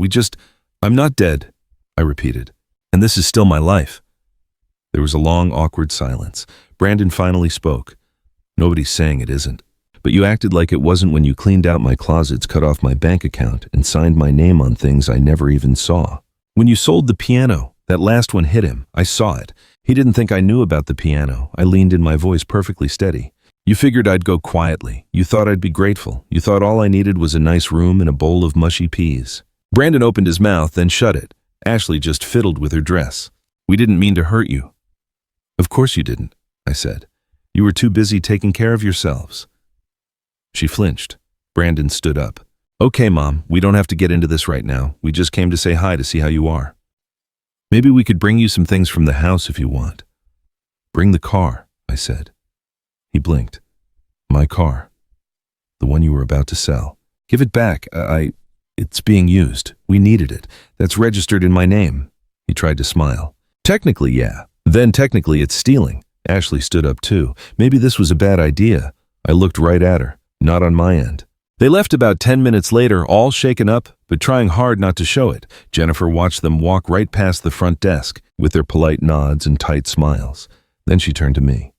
I'm not dead," I repeated. "And this is still my life." There was a long, awkward silence. Brandon finally spoke. "Nobody's saying it isn't. But you acted like it wasn't when you cleaned out my closets, cut off my bank account, and signed my name on things I never even saw. When you sold the piano, that last one hit him. I saw it. He didn't think I knew about the piano. I leaned in, my voice perfectly steady. You figured I'd go quietly. You thought I'd be grateful. You thought all I needed was a nice room and a bowl of mushy peas." Brandon opened his mouth, then shut it. Ashley just fiddled with her dress. "We didn't mean to hurt you." "Of course you didn't," I said. "You were too busy taking care of yourselves." She flinched. Brandon stood up. "Okay, Mom, we don't have to get into this right now. We just came to say hi to see how you are. Maybe we could bring you some things from the house if you want." "Bring the car," I said. He blinked. "My car. The one you were about to sell. Give it back. It's being used. We needed it. That's registered in my name." He tried to smile. "Technically, yeah. Then technically it's stealing." Ashley stood up too. "Maybe this was a bad idea." I looked right at her. "Not on my end." They left about 10 minutes later, all shaken up, but trying hard not to show it. Jennifer watched them walk right past the front desk, with their polite nods and tight smiles. Then she turned to me.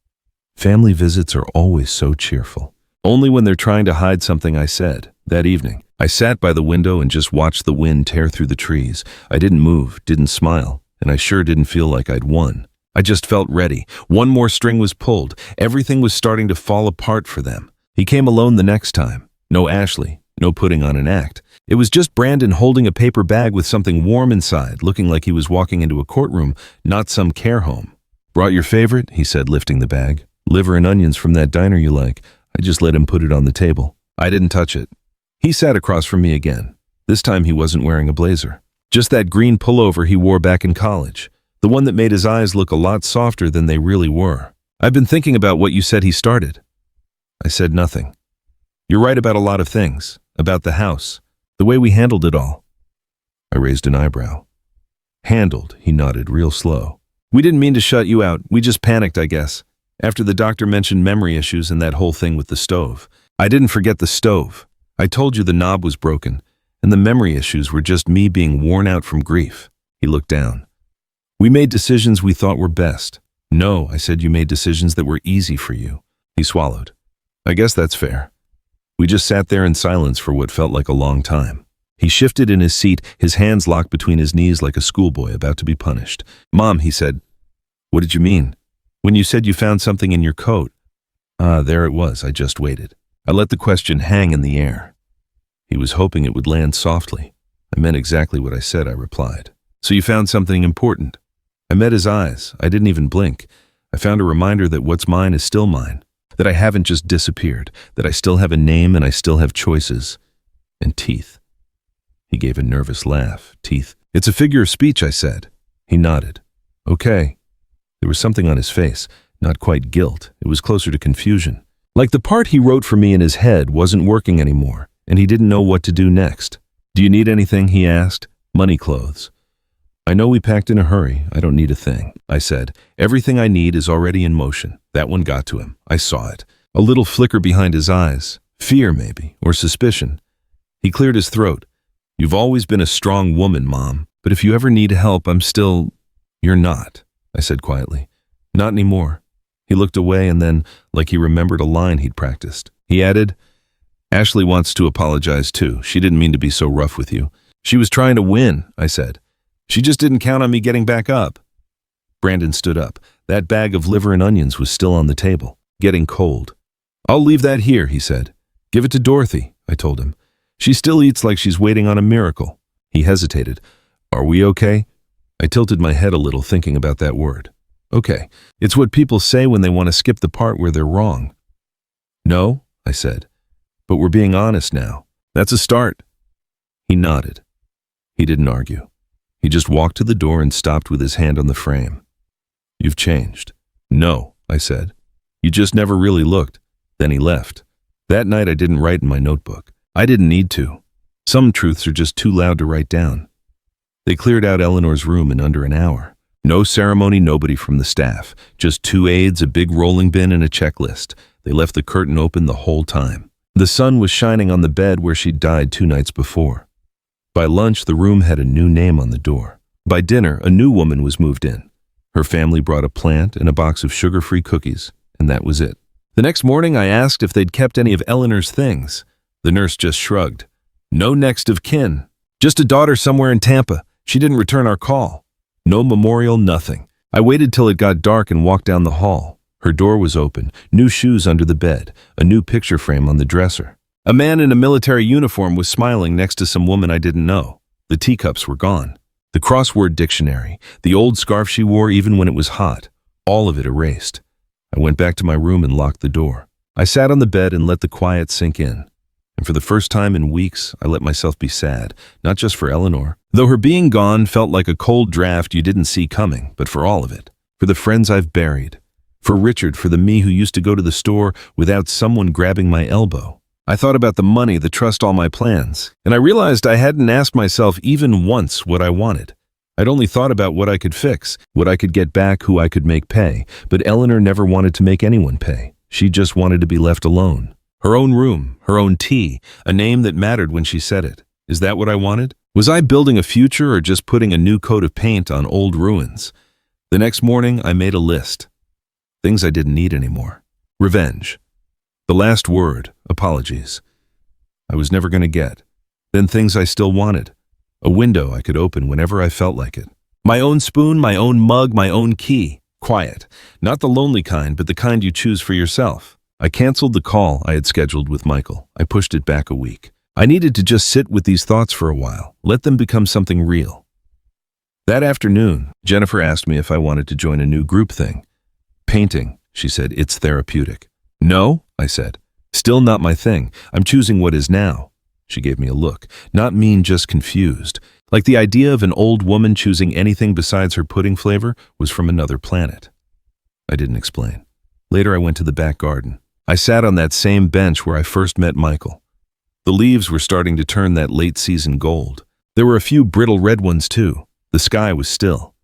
"Family visits are always so cheerful." "Only when they're trying to hide something," I said. That evening, I sat by the window and just watched the wind tear through the trees. I didn't move, didn't smile, and I sure didn't feel like I'd won. I just felt ready. One more string was pulled. Everything was starting to fall apart for them. He came alone the next time. No Ashley, no putting on an act. It was just Brandon holding a paper bag with something warm inside, looking like he was walking into a courtroom, not some care home. "Brought your favorite?" he said, lifting the bag. "Liver and onions from that diner you like." I just let him put it on the table. I didn't touch it. He sat across from me again. This time he wasn't wearing a blazer. Just that green pullover he wore back in college. The one that made his eyes look a lot softer than they really were. "I've been thinking about what you said he started." I said nothing. "You're right about a lot of things. About the house. The way we handled it all." I raised an eyebrow. "Handled," he nodded, real slow. "We didn't mean to shut you out. We just panicked, I guess. After the doctor mentioned memory issues and that whole thing with the stove. I didn't forget the stove. I told you the knob was broken, and the memory issues were just me being worn out from grief." He looked down. "We made decisions we thought were best." "No," I said, "you made decisions that were easy for you." He swallowed. "I guess that's fair." We just sat there in silence for what felt like a long time. He shifted in his seat, his hands locked between his knees like a schoolboy about to be punished. "Mom," he said. "What did you mean?" "When you said you found something in your coat." There it was. I just waited. I let the question hang in the air. He was hoping it would land softly. I meant exactly what I said, I replied. So you found something important. I met his eyes. I didn't even blink. I found a reminder that what's mine is still mine, that I haven't just disappeared, that I still have a name and I still have choices. And teeth. He gave a nervous laugh. Teeth. It's a figure of speech, I said. He nodded. Okay. There was something on his face, not quite guilt. It was closer to confusion. Like the part he wrote for me in his head wasn't working anymore, and he didn't know what to do next. Do you need anything? He asked. Money, clothes. I know we packed in a hurry. I don't need a thing, I said. Everything I need is already in motion. That one got to him. I saw it. A little flicker behind his eyes. Fear, maybe, or suspicion. He cleared his throat. You've always been a strong woman, Mom, but if you ever need help, I'm still... You're not, I said quietly. Not anymore. He looked away and then, like he remembered a line he'd practiced, he added, Ashley wants to apologize too. She didn't mean to be so rough with you. She was trying to win, I said. She just didn't count on me getting back up. Brandon stood up. That bag of liver and onions was still on the table, getting cold. I'll leave that here, he said. Give it to Dorothy, I told him. She still eats like she's waiting on a miracle. He hesitated. Are we okay? I tilted my head a little thinking about that word. Okay. It's what people say when they want to skip the part where they're wrong. No, I said. But we're being honest now. That's a start. He nodded. He didn't argue. He just walked to the door and stopped with his hand on the frame. You've changed. No, I said. You just never really looked. Then he left. That night I didn't write in my notebook. I didn't need to. Some truths are just too loud to write down. They cleared out Eleanor's room in under an hour. No ceremony, nobody from the staff. Just 2 aides, a big rolling bin, and a checklist. They left the curtain open the whole time. The sun was shining on the bed where she'd died 2 nights before. By lunch, the room had a new name on the door. By dinner, a new woman was moved in. Her family brought a plant and a box of sugar-free cookies, and that was it. The next morning, I asked if they'd kept any of Eleanor's things. The nurse just shrugged. No next of kin. Just a daughter somewhere in Tampa. She didn't return our call. No memorial, nothing. I waited till it got dark and walked down the hall. Her door was open, new shoes under the bed, a new picture frame on the dresser. A man in a military uniform was smiling next to some woman I didn't know. The teacups were gone. The crossword dictionary, the old scarf she wore even when it was hot, all of it erased. I went back to my room and locked the door. I sat on the bed and let the quiet sink in. And for the first time in weeks, I let myself be sad, not just for Eleanor, though her being gone felt like a cold draft you didn't see coming, but for all of it. For the friends I've buried. For Richard, for the me who used to go to the store without someone grabbing my elbow. I thought about the money, the trust, all my plans, and I realized I hadn't asked myself even once what I wanted. I'd only thought about what I could fix, what I could get back, who I could make pay, but Eleanor never wanted to make anyone pay. She just wanted to be left alone. Her own room, her own tea, a name that mattered when she said it. Is that what I wanted? Was I building a future or just putting a new coat of paint on old ruins? The next morning, I made a list. Things I didn't need anymore. Revenge. The last word, apologies. I was never going to get. Then things I still wanted. A window I could open whenever I felt like it. My own spoon, my own mug, my own key. Quiet. Not the lonely kind, but the kind you choose for yourself. I canceled the call I had scheduled with Michael. I pushed it back a week. I needed to just sit with these thoughts for a while, let them become something real. That afternoon, Jennifer asked me if I wanted to join a new group thing. Painting, she said, it's therapeutic. No, I said. Still not my thing. I'm choosing what is now. She gave me a look, not mean, just confused. Like the idea of an old woman choosing anything besides her pudding flavor was from another planet. I didn't explain. Later I went to the back garden. I sat on that same bench where I first met Michael. The leaves were starting to turn that late-season gold. There were a few brittle red ones too. The sky was still.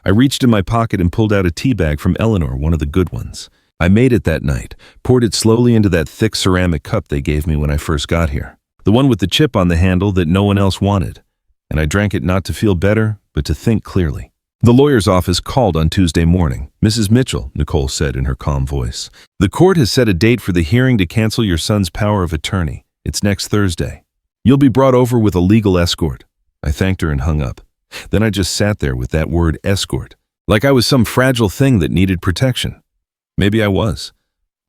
I reached in my pocket and pulled out a tea bag from Eleanor, one of the good ones. I made it that night, poured it slowly into that thick ceramic cup they gave me when I first got here. The one with the chip on the handle that no one else wanted. And I drank it not to feel better, but to think clearly. The lawyer's office called on Tuesday morning. Mrs. Mitchell, Nicole said in her calm voice. The court has set a date for the hearing to cancel your son's power of attorney. It's next Thursday. You'll be brought over with a legal escort. I thanked her and hung up. Then I just sat there with that word escort, like I was some fragile thing that needed protection. Maybe I was.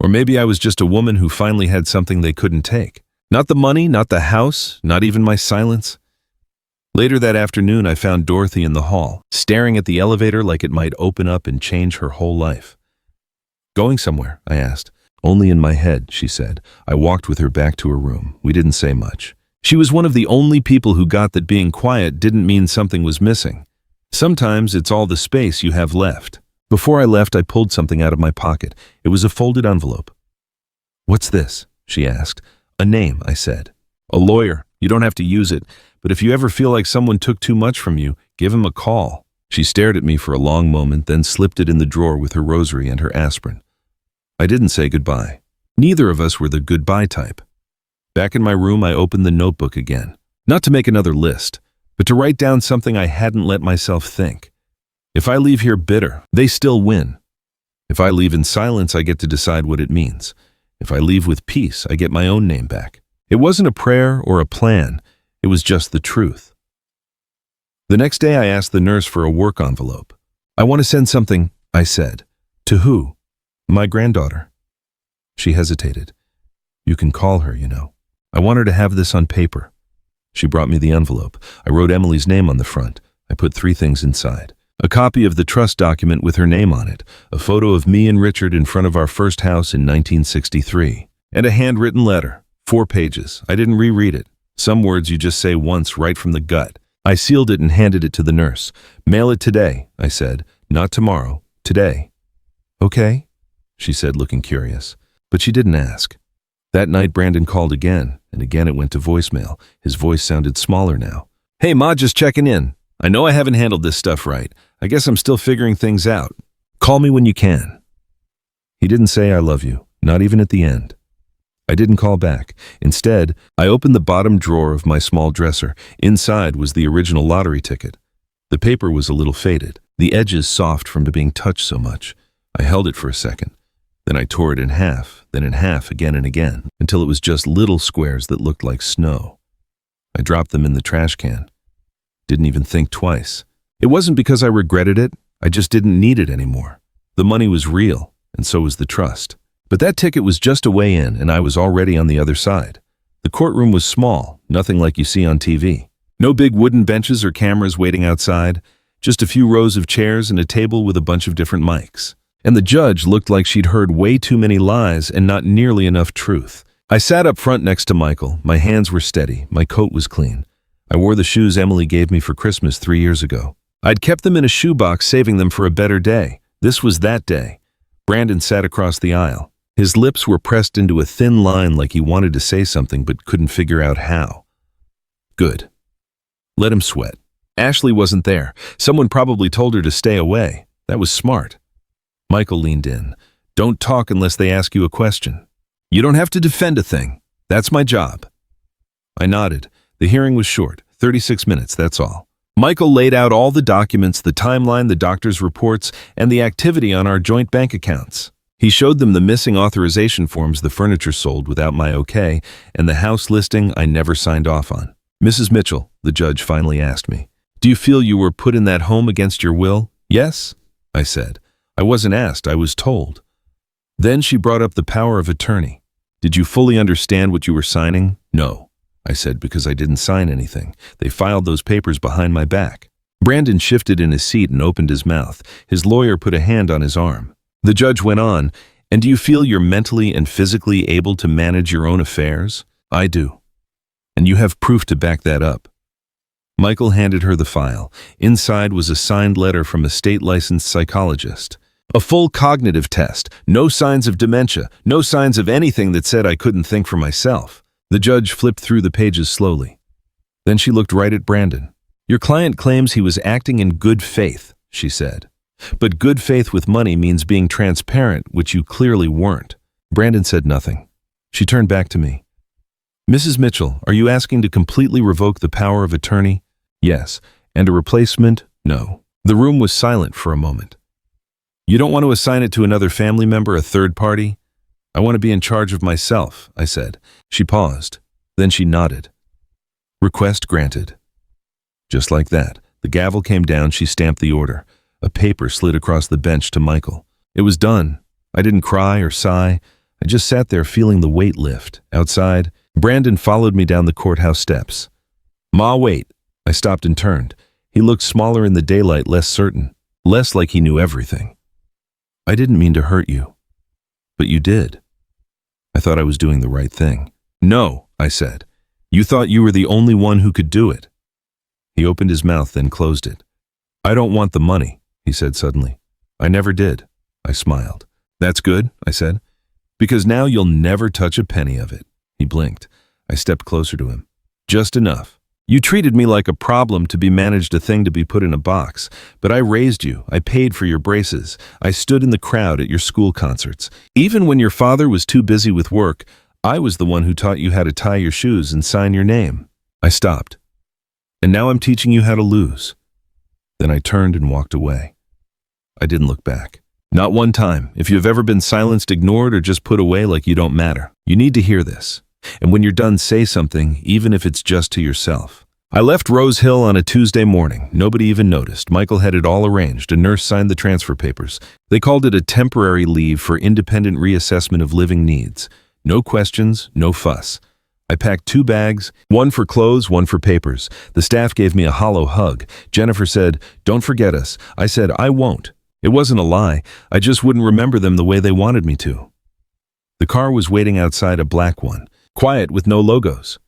Or maybe I was just a woman who finally had something they couldn't take. Not the money, not the house, not even my silence. Later that afternoon, I found Dorothy in the hall, staring at the elevator like it might open up and change her whole life. "Going somewhere?" I asked. "Only in my head," she said. I walked with her back to her room. We didn't say much. She was one of the only people who got that being quiet didn't mean something was missing. Sometimes it's all the space you have left. Before I left, I pulled something out of my pocket. It was a folded envelope. "What's this?" she asked. "A name," I said. "A lawyer. You don't have to use it, but if you ever feel like someone took too much from you, give him a call." She stared at me for a long moment, then slipped it in the drawer with her rosary and her aspirin. I didn't say goodbye. Neither of us were the goodbye type. Back in my room, I opened the notebook again. Not to make another list, but to write down something I hadn't let myself think. If I leave here bitter, they still win. If I leave in silence, I get to decide what it means. If I leave with peace, I get my own name back. It wasn't a prayer or a plan. It was just the truth. The next day, I asked the nurse for a work envelope. "I want to send something," I said. "To who?" "My granddaughter." She hesitated. "You can call her, you know. I want her to have this on paper." She brought me the envelope. I wrote Emily's name on the front. I put 3 things inside. A copy of the trust document with her name on it, a photo of me and Richard in front of our first house in 1963, and a handwritten letter, 4 pages. I didn't reread it. Some words you just say once right from the gut. I sealed it and handed it to the nurse. "Mail it today," I said. "Not tomorrow. Today." "Okay," she said, looking curious. But she didn't ask. That night, Brandon called again, and again it went to voicemail. His voice sounded smaller now. "Hey, Ma, just checking in. I know I haven't handled this stuff right. I guess I'm still figuring things out. Call me when you can." He didn't say "I love you," not even at the end. I didn't call back. Instead, I opened the bottom drawer of my small dresser. Inside was the original lottery ticket. The paper was a little faded, the edges soft from being touched so much. I held it for a second. Then I tore it in half, then in half again and again, until it was just little squares that looked like snow. I dropped them in the trash can. Didn't even think twice. It wasn't because I regretted it. I just didn't need it anymore. The money was real, and so was the trust. But that ticket was just a way in, and I was already on the other side. The courtroom was small, nothing like you see on TV. No big wooden benches or cameras waiting outside, just a few rows of chairs and a table with a bunch of different mics. And the judge looked like she'd heard way too many lies and not nearly enough truth. I sat up front next to Michael. My hands were steady. My coat was clean. I wore the shoes Emily gave me for Christmas 3 years ago. I'd kept them in a shoebox, saving them for a better day. This was that day. Brandon sat across the aisle. His lips were pressed into a thin line like he wanted to say something but couldn't figure out how. Good. Let him sweat. Ashley wasn't there. Someone probably told her to stay away. That was smart. Michael leaned in. "Don't talk unless they ask you a question. You don't have to defend a thing. That's my job." I nodded. The hearing was short, 36 minutes, that's all. Michael laid out all the documents, the timeline, the doctor's reports, and the activity on our joint bank accounts. He showed them the missing authorization forms the furniture sold without my okay, and the house listing I never signed off on. "Mrs. Mitchell," the judge finally asked me, "do you feel you were put in that home against your will?" "Yes," I said. I wasn't asked, I was told. Then she brought up the power of attorney. "Did you fully understand what you were signing?" "No," I said, because I didn't sign anything. They filed those papers behind my back. Brandon shifted in his seat and opened his mouth. His lawyer put a hand on his arm. The judge went on, "And do you feel you're mentally and physically able to manage your own affairs?" "I do." "And you have proof to back that up." Michael handed her the file. Inside was a signed letter from a state-licensed psychologist. A full cognitive test, no signs of dementia, no signs of anything that said I couldn't think for myself. The judge flipped through the pages slowly. Then she looked right at Brandon. "Your client claims he was acting in good faith," she said. "But good faith with money means being transparent, which you clearly weren't." Brandon said nothing. She turned back to me. "Mrs. Mitchell, are you asking to completely revoke the power of attorney?" "Yes." "And a replacement?" "No." The room was silent for a moment. "You don't want to assign it to another family member, a third party?" "I want to be in charge of myself," I said. She paused. Then she nodded. "Request granted." Just like that, the gavel came down. She stamped the order. A paper slid across the bench to Michael. It was done. I didn't cry or sigh. I just sat there feeling the weight lift. Outside, Brandon followed me down the courthouse steps. "Ma, wait." I stopped and turned. He looked smaller in the daylight, less certain, less like he knew everything. "I didn't mean to hurt you." "But you did." I thought I was doing the right thing. "No," I said. "You thought you were the only one who could do it." He opened his mouth, then closed it. "I don't want the money," he said suddenly. "I never did." I smiled. "That's good," I said, "because now you'll never touch a penny of it." He blinked. I stepped closer to him. "Just enough. You treated me like a problem to be managed, a thing to be put in a box. But I raised you. I paid for your braces. I stood in the crowd at your school concerts. Even when your father was too busy with work, I was the one who taught you how to tie your shoes and sign your name." I stopped. "And now I'm teaching you how to lose." Then I turned and walked away. I didn't look back. Not one time. If you've ever been silenced, ignored, or just put away like you don't matter, you need to hear this. And when you're done, say something, even if it's just to yourself. I left Rose Hill on a Tuesday morning. Nobody even noticed. Michael had it all arranged. A nurse signed the transfer papers. They called it a temporary leave for independent reassessment of living needs. No questions, no fuss. I packed 2 bags, one for clothes, one for papers. The staff gave me a hollow hug. Jennifer said, "Don't forget us." I said, "I won't." It wasn't a lie. I just wouldn't remember them the way they wanted me to. The car was waiting outside, a black one. Quiet, with no logos.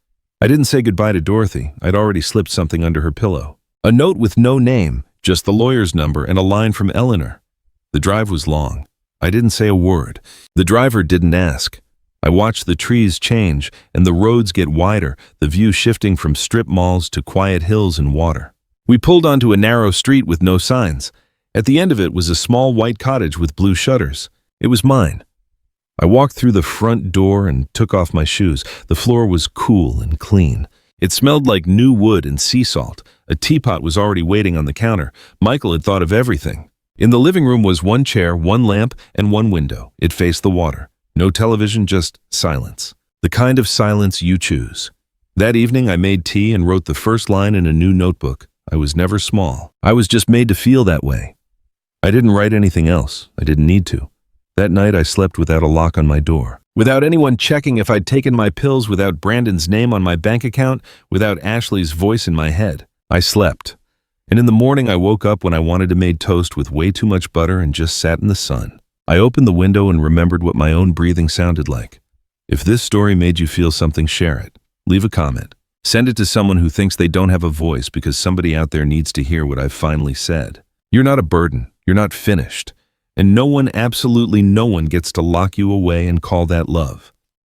I didn't say goodbye to Dorothy. I'd already slipped something under her pillow. A note with no name, just the lawyer's number and a line from Eleanor. The drive was long. I didn't say a word. The driver didn't ask. I watched the trees change and the roads get wider, the view shifting from strip malls to quiet hills and water. We pulled onto a narrow street with no signs. At the end of it was a small white cottage with blue shutters. It was mine. I walked through the front door and took off my shoes. The floor was cool and clean. It smelled like new wood and sea salt. A teapot was already waiting on the counter. Michael had thought of everything. In the living room was 1 chair, 1 lamp, and 1 window. It faced the water. No television, just silence. The kind of silence you choose. That evening I made tea and wrote the first line in a new notebook. I was never small. I was just made to feel that way. I didn't write anything else. I didn't need to. That night I slept without a lock on my door. Without anyone checking if I'd taken my pills, without Brandon's name on my bank account, without Ashley's voice in my head. I slept. And in the morning I woke up when I wanted to make toast with way too much butter and just sat in the sun. I opened the window and remembered what my own breathing sounded like. If this story made you feel something, share it. Leave a comment. Send it to someone who thinks they don't have a voice, because somebody out there needs to hear what I've finally said. You're not a burden. You're not finished. And no one, absolutely no one, gets to lock you away and call that love.